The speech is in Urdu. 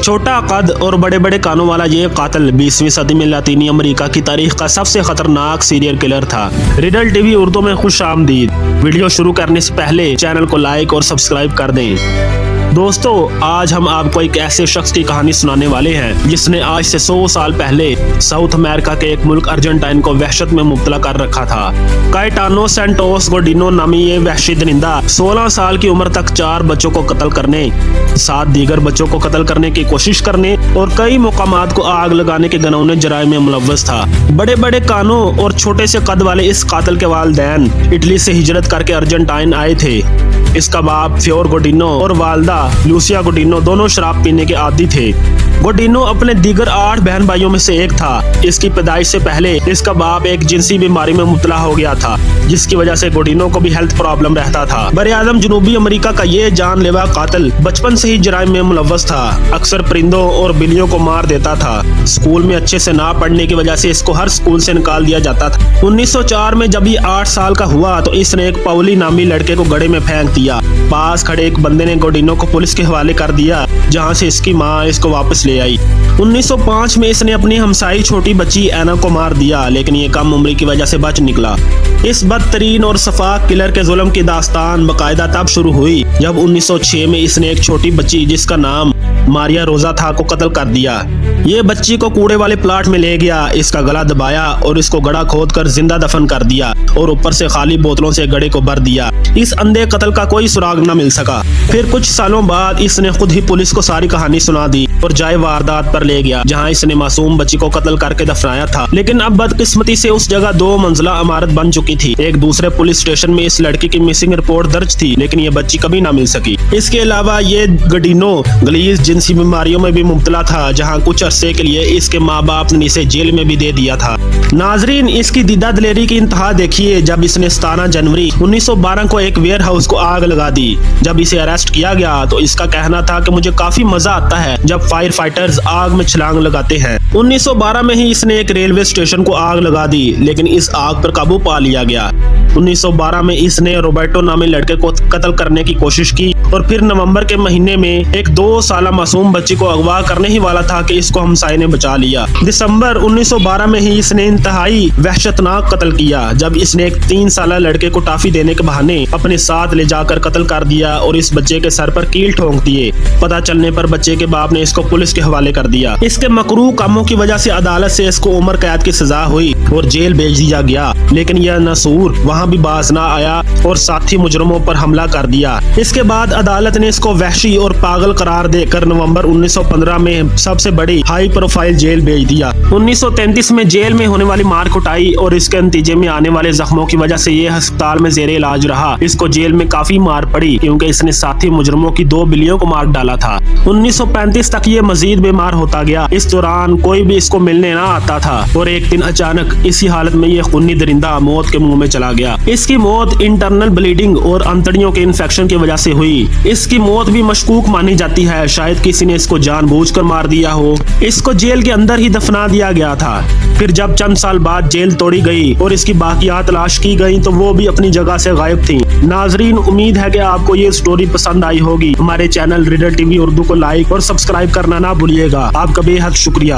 چھوٹا قد اور بڑے بڑے کانوں والا یہ قاتل 20ویں صدی میں لاطینی امریکہ کی تاریخ کا سب سے خطرناک سیریل کلر تھا۔ ریڈل ٹی وی اردو میں خوش آمدید۔ ویڈیو شروع کرنے سے پہلے چینل کو لائک اور سبسکرائب کر دیں۔ دوستو، آج ہم آپ کو ایک ایسے شخص کی کہانی سنانے والے ہیں جس نے آج سے 100 سال پہلے ساؤتھ امریکہ کے ایک ملک ارجنٹائن کو وحشت میں مبتلا کر رکھا تھا۔ کائیٹانو سینٹوس گوڈینو نامی یہ وحشی درندہ 16 سال کی عمر تک 4 بچوں کو قتل کرنے، 7 دیگر بچوں کو قتل کرنے کی کوشش کرنے اور کئی مقامات کو آگ لگانے کے گھناؤنے جرائم میں ملوث تھا۔ بڑے بڑے کانوں اور چھوٹے سے قد والے اس قاتل کے والدین اٹلی سے ہجرت کر کے ارجنٹائن آئے تھے۔ اس کا باپ فیور گوڈینو اور والدہ لوسیا گوڈینو دونوں شراب پینے کے عادی تھے۔ گوڈینو اپنے دیگر 8 بہن بھائیوں میں سے ایک تھا۔ اس کی پیدائش سے پہلے اس کا باپ ایک جنسی بیماری میں مبتلا ہو گیا تھا، جس کی وجہ سے گوڈینو کو بھی ہیلتھ پرابلم رہتا تھا۔ براعظم جنوبی امریکہ کا یہ جان لیوا قاتل بچپن سے ہی جرائم میں ملوث تھا۔ اکثر پرندوں اور بلیوں کو مار دیتا تھا۔ اسکول میں اچھے سے نہ پڑھنے کی وجہ سے اس کو ہر اسکول سے نکال دیا جاتا تھا۔ 1904 میں جب یہ 8 سال کا ہوا تو اس نے ایک پاولی نامی لڑکے کو گڑھے میں پھینک دیا۔ پاس کھڑے ایک بندے نے گوڈینو کو پولیس کے حوالے کر دیا، جہاں سے اس کی ماں اس کو واپس لے آئی۔ 1905 میں اس نے اپنی ہمسائی چھوٹی بچی اینا کو مار دیا، لیکن یہ کم عمری کی وجہ سے بچ نکلا۔ اس بدترین اور سفاک کلر کے ظلم کی داستان باقاعدہ تب شروع ہوئی جب 1906 میں اس نے ایک چھوٹی بچی جس کا نام ماریا روزا تھا کو قتل کر دیا۔ یہ بچی کو کوڑے والے پلاٹ میں لے گیا، اس کا گلا دبایا اور اس کو گڑھا کھود کر زندہ دفن کر دیا اور اوپر سے خالی بوتلوں سے گڑھے کو بھر دیا۔ اس اندھے قتل کا کوئی سراغ نہ مل سکا۔ پھر کچھ سالوں بعد اس نے خود ہی پولیس کو ساری کہانی سنا دی اور جائے واردات پر لے گیا جہاں اس نے معصوم بچی کو قتل کر کے دفنایا تھا۔ لیکن اب بدقسمتی سے اس جگہ 2 منزلہ عمارت بن چکی تھی۔ ایک دوسرے پولیس اسٹیشن میں اس لڑکی کی مسنگ رپورٹ درج تھی، لیکن یہ بچی کبھی نہ مل سکی۔ اس کے علاوہ یہ گوڈینو غلیظ جنسی بیماریوں میں بھی مبتلا تھا، جہاں کچھ عرصے کے لیے اس کے ماں باپ نے اسے جیل میں بھی دے دیا تھا۔ ناظرین، اس کی دیدہ دلیری کی انتہا دیکھیے جب اس نے 17 جنوری 1912 کو ایک ویئر ہاؤس کو آگ لگا دی۔ جب اسے اریسٹ کیا گیا تو اس کا کہنا تھا کہ مجھے کافی مزہ آتا ہے جب فائر فائٹرز آگ میں چھلانگ لگاتے ہیں۔ 1912 میں ہی اس نے ایک ریلوے اسٹیشن کو آگ لگا دی، لیکن اس آگ پر قابو پا لیا گیا۔ 1912 میں اس نے روبرٹو نامی لڑکے کو قتل کرنے کی کوشش کی اور پھر نومبر کے مہینے میں ایک 2 سالہ معصوم بچی کو اغوا کرنے ہی والا تھا کہ اس کو ہمسائے نے بچا لیا۔ دسمبر 1912 میں ہی اس نے انتہائی وحشتناک قتل کیا جب اس نے ایک 3 سالہ لڑکے کو ٹافی دینے کے بہانے اپنے ساتھ لے جا کر قتل کر دیا اور اس بچے کے سر پر کیل ٹھونک دیے۔ پتہ چلنے پر بچے کے باپ نے اس کو پولیس کے حوالے کر دیا۔ اس کے مکروہ کاموں کی وجہ سے عدالت سے اس کو عمر قید کی سزا ہوئی اور جیل بھیج دیا گیا، لیکن یہ ناسور وہاں بھی باز نہ آیا اور ساتھی مجرموں پر حملہ کر دیا۔ اس کے بعد عدالت نے اس کو وحشی اور پاگل قرار دے کر نومبر 1915 میں سب سے بڑی ہائی پروفائل جیل بھیج دیا۔ 1933 میں جیل میں ہونے والی مار کٹائی اور اس کے نتیجے میں آنے والے زخموں کی وجہ سے یہ ہسپتال میں زیر علاج رہا۔ اس کو جیل میں کافی مار پڑی کیونکہ اس نے ساتھی مجرموں کی 2 بلیوں کو مار ڈالا تھا۔ 1935 تک یہ مزید بیمار ہوتا گیا۔ اس دوران کوئی بھی اس کو ملنے نہ آتا تھا اور ایک دن اچانک اسی حالت میں یہ خونی درندہ موت کے منہ میں چلا گیا۔ اس کی موت انٹرنل بلیڈنگ اور انتڑیوں کے انفیکشن کی وجہ سے ہوئی۔ اس کی موت بھی مشکوک مانی جاتی ہے، شاید کسی نے اس کو جان بوجھ کر مار دیا ہو۔ اس کو جیل کے اندر ہی دفنا دیا گیا تھا۔ پھر جب چند سال بعد جیل توڑی گئی اور اس کی باقیات تلاش کی گئیں تو وہ بھی اپنی جگہ سے غائب تھیں۔ ناظرین، امید ہے کہ آپ کو یہ سٹوری پسند آئی ہوگی۔ ہمارے channel riddle T V Urdu کو لائک اور سبسکرائب کرنا نہ بھولیے گا۔ آپ کا بے حد شکریہ۔